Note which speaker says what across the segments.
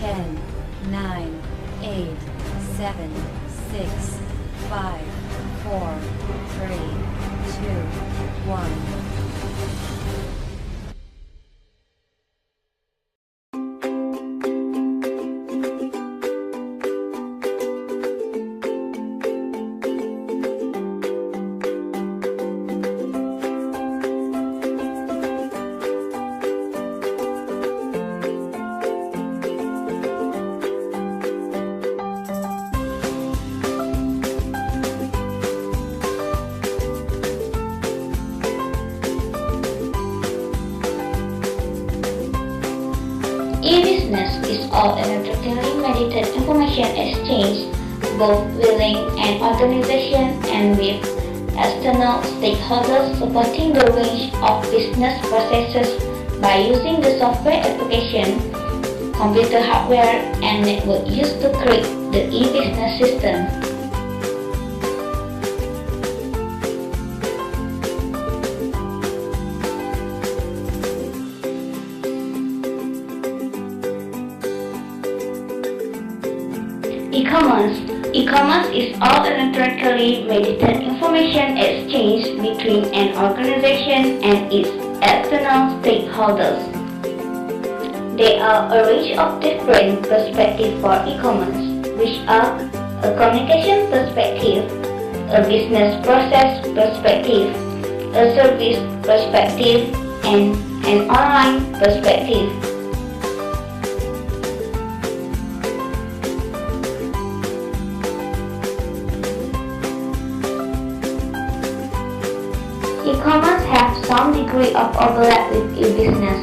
Speaker 1: 10, 9, 8, 7, 6, 5, 4, 3, 2, 1.
Speaker 2: E-bisnis is all electronically mediated information exchange, both within an organization and with external stakeholders, supporting the range of business processes by using the software application, computer hardware, and network used to create the e-business system. E-commerce is all electronically mediated information exchange between an organization and its external stakeholders. There are a range of different perspectives for e-commerce, which are a communication perspective, a business process perspective, a service perspective, and an online perspective. E-commerce have some degree of overlap with e-business.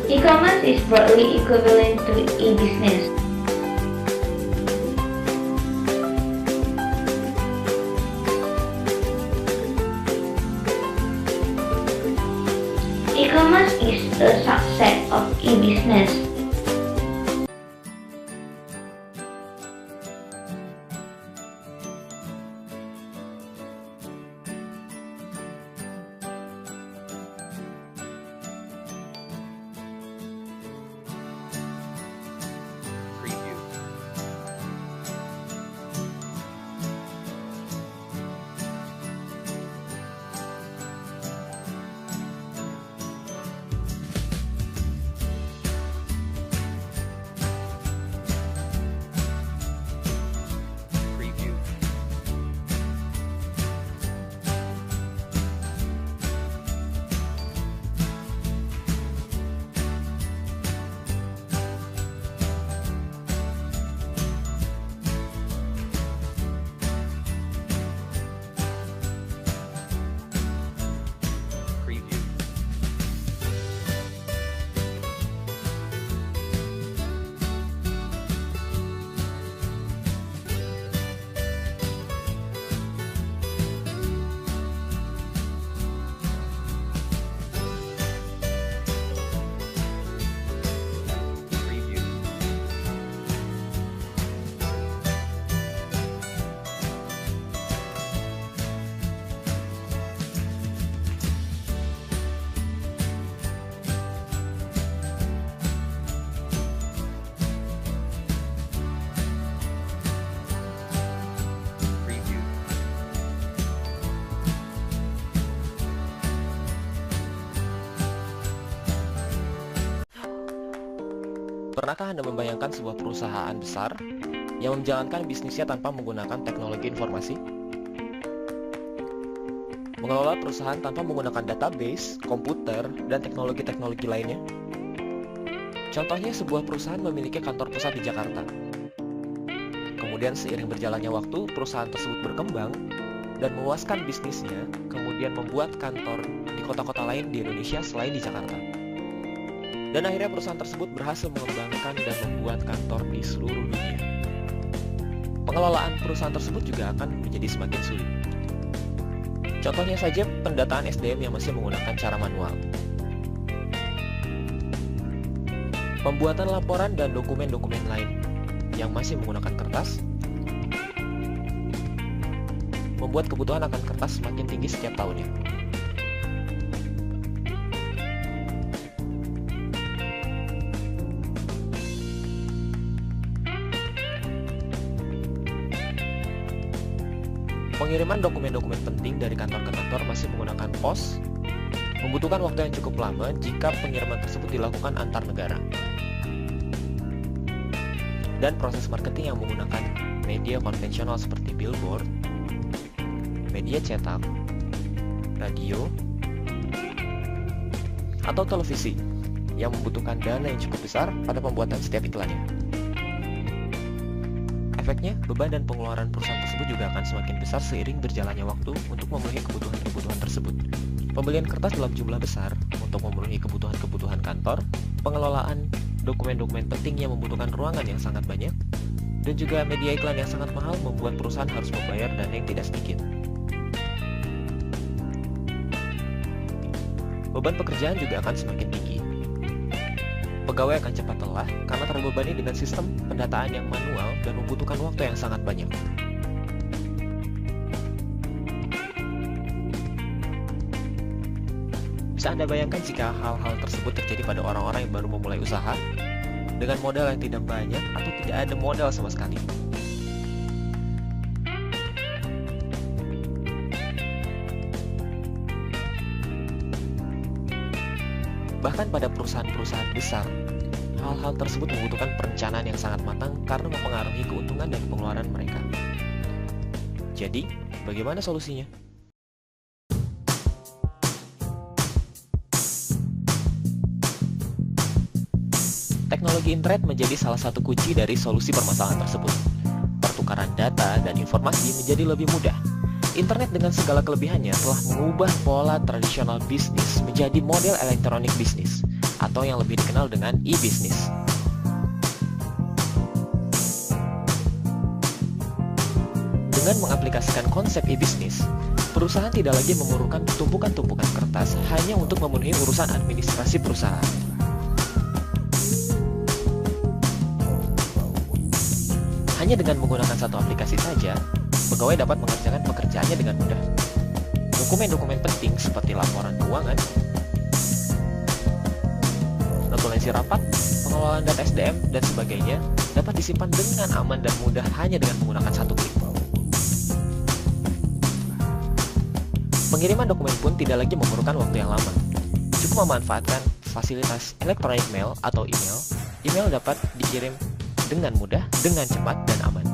Speaker 2: E-commerce is broadly equivalent to e-business. E-commerce is a subset of e-business.
Speaker 3: Pernahkah Anda membayangkan sebuah perusahaan besar yang menjalankan bisnisnya tanpa menggunakan teknologi informasi? Mengelola perusahaan tanpa menggunakan database, komputer, dan teknologi-teknologi lainnya? Contohnya, sebuah perusahaan memiliki kantor pusat di Jakarta. Kemudian seiring berjalannya waktu, perusahaan tersebut berkembang dan meluaskan bisnisnya, kemudian membuat kantor di kota-kota lain di Indonesia selain di Jakarta. Dan akhirnya perusahaan tersebut berhasil mengembangkan dan membuat kantor di seluruh dunia. Pengelolaan perusahaan tersebut juga akan menjadi semakin sulit. Contohnya saja pendataan SDM yang masih menggunakan cara manual. Pembuatan laporan dan dokumen-dokumen lain yang masih menggunakan kertas membuat kebutuhan akan kertas semakin tinggi setiap tahunnya. Pengiriman dokumen-dokumen penting dari kantor ke kantor masih menggunakan pos, membutuhkan waktu yang cukup lama jika pengiriman tersebut dilakukan antar negara. Dan proses marketing yang menggunakan media konvensional seperti billboard, media cetak, radio, atau televisi yang membutuhkan dana yang cukup besar pada pembuatan setiap iklannya. Efeknya, beban dan pengeluaran perusahaan tersebut juga akan semakin besar seiring berjalannya waktu untuk memenuhi kebutuhan-kebutuhan tersebut. Pembelian kertas dalam jumlah besar untuk memenuhi kebutuhan-kebutuhan kantor, pengelolaan dokumen-dokumen penting yang membutuhkan ruangan yang sangat banyak, dan juga media iklan yang sangat mahal membuat perusahaan harus membayar dana yang tidak sedikit. Beban pekerjaan juga akan semakin tinggi. Pegawai akan cepat lelah karena terbebani dengan sistem pendataan yang manual dan membutuhkan waktu yang sangat banyak. Bisa Anda bayangkan jika hal-hal tersebut terjadi pada orang-orang yang baru memulai usaha dengan modal yang tidak banyak atau tidak ada modal sama sekali. Bahkan pada perusahaan-perusahaan besar, hal-hal tersebut membutuhkan perencanaan yang sangat matang karena mempengaruhi keuntungan dan pengeluaran mereka. Jadi, bagaimana solusinya? Teknologi internet menjadi salah satu kunci dari solusi permasalahan tersebut. Pertukaran data dan informasi menjadi lebih mudah. Internet dengan segala kelebihannya telah mengubah pola tradisional bisnis menjadi model elektronik bisnis, atau yang lebih dikenal dengan e-bisnis. Dengan mengaplikasikan konsep e-bisnis, perusahaan tidak lagi memerlukan tumpukan-tumpukan kertas hanya untuk memenuhi urusan administrasi perusahaan. Hanya dengan menggunakan satu aplikasi saja, pegawai dapat mengerjakan pekerjaannya dengan mudah. Dokumen-dokumen penting seperti laporan keuangan, notulensi rapat, pengelolaan data SDM, dan sebagainya dapat disimpan dengan aman dan mudah hanya dengan menggunakan satu klik. Pengiriman dokumen pun tidak lagi memerlukan waktu yang lama. Cukup memanfaatkan fasilitas electronic mail atau email. Email dapat dikirim dengan mudah, dengan cepat, dan aman.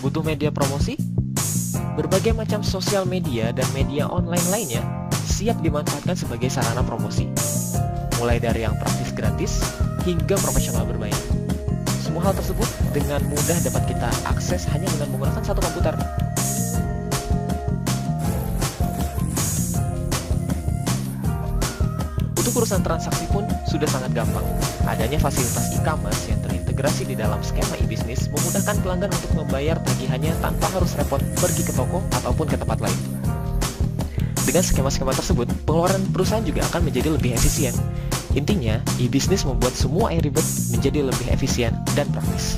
Speaker 3: Butuh media promosi? Berbagai macam sosial media dan media online lainnya siap dimanfaatkan sebagai sarana promosi. Mulai dari yang praktis gratis hingga profesional berbayar. Semua hal tersebut dengan mudah dapat kita akses hanya dengan menggunakan satu komputer. Untuk urusan transaksi pun sudah sangat gampang. Adanya fasilitas e-commerce yang terintegrasi di dalam skema e-bisnis memudahkan pelanggan untuk membayar tagihannya tanpa harus repot pergi ke toko ataupun ke tempat lain. Dengan skema-skema tersebut, pengeluaran perusahaan juga akan menjadi lebih efisien. Intinya, e-bisnis membuat semua yang ribet menjadi lebih efisien dan praktis.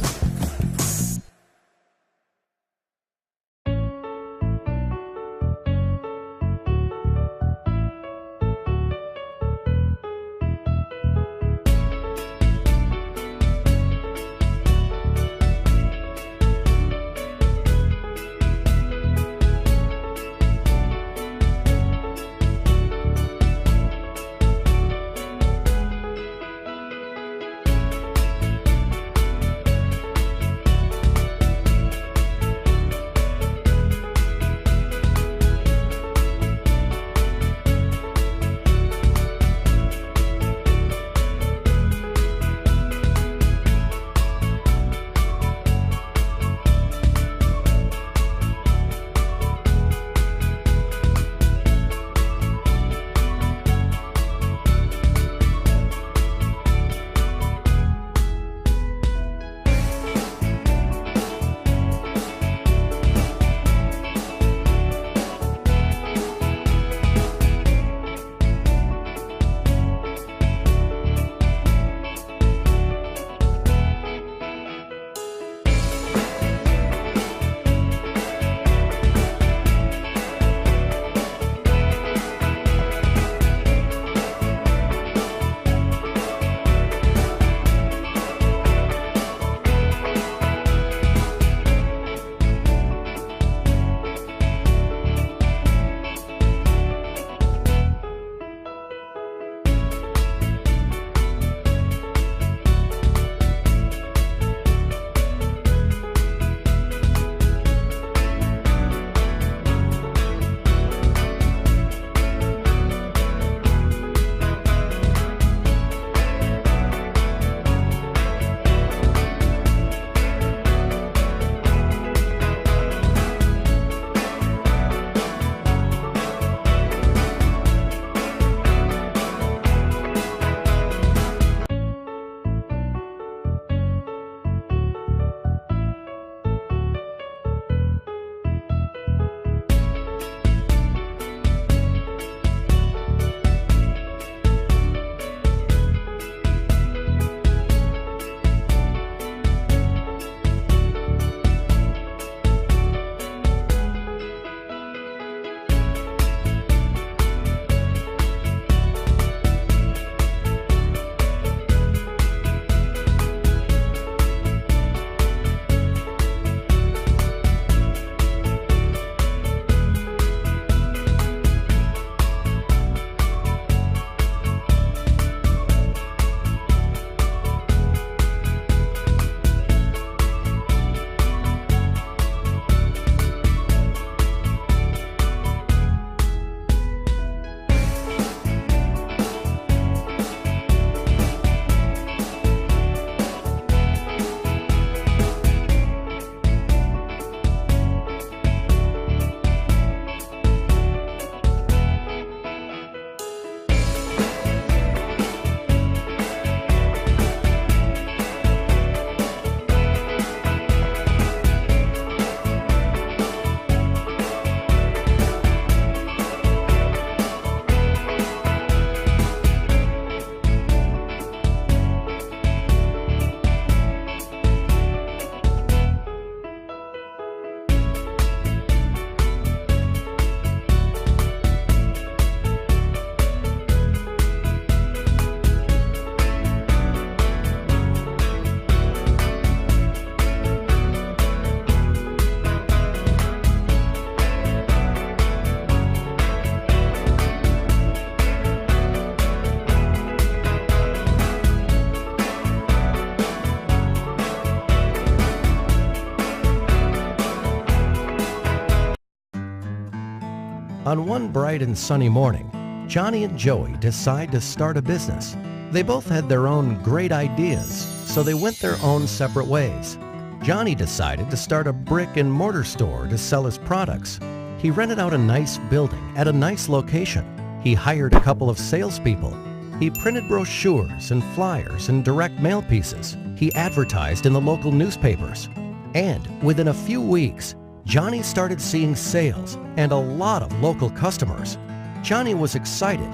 Speaker 4: On one bright and sunny morning, Johnny and Joey decide to start a business. They both had their own great ideas, so they went their own separate ways. Johnny decided to start a brick and mortar store to sell his products. He rented out a nice building at a nice location. He hired a couple of salespeople. He printed brochures and flyers and direct mail pieces. He advertised in the local newspapers. And within a few weeks, Johnny started seeing sales and a lot of local customers. Johnny was excited,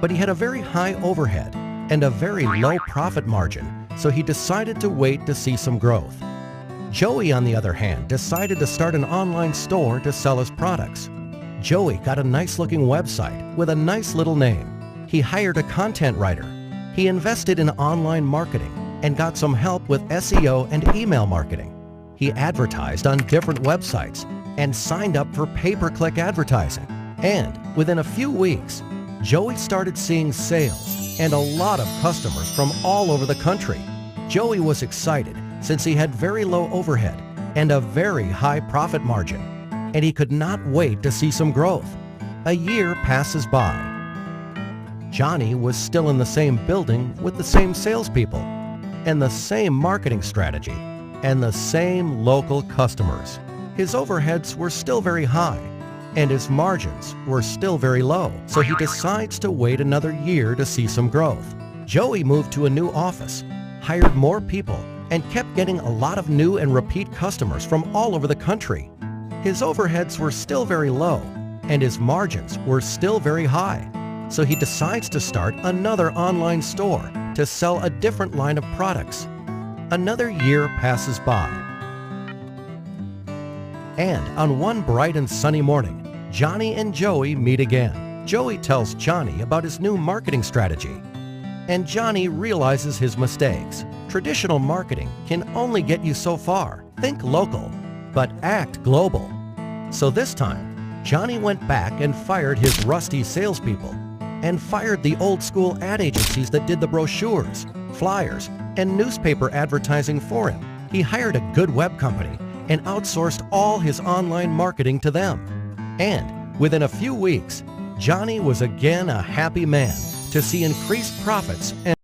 Speaker 4: but he had a very high overhead and a very low profit margin, so he decided to wait to see some growth. Joey, on the other hand, decided to start an online store to sell his products. Joey got a nice-looking website with a nice little name. He hired a content writer. He invested in online marketing and got some help with SEO and email marketing. He advertised on different websites and signed up for pay-per-click advertising. And within a few weeks, Joey started seeing sales and a lot of customers from all over the country. Joey was excited since he had very low overhead and a very high profit margin, and he could not wait to see some growth. A year passes by. Johnny was still in the same building with the same salespeople and the same marketing strategy and the same local customers. His overheads were still very high and his margins were still very low, so he decides to wait another year to see some growth. Joey moved to a new office, hired more people, and kept getting a lot of new and repeat customers from all over the country. His overheads were still very low and his margins were still very high, so he decides to start another online store to sell a different line of products. Another year passes by. And on one bright and sunny morning, Johnny and Joey meet again. Joey tells Johnny about his new marketing strategy, and Johnny realizes his mistakes. Traditional marketing can only get you so far. Think local, but act global. So this time, Johnny went back and fired his rusty salespeople and fired the old school ad agencies that did the brochures, flyers, and newspaper advertising for him. He hired a good web company and outsourced all his online marketing to them. And within a few weeks, Johnny was again a happy man to see increased profits and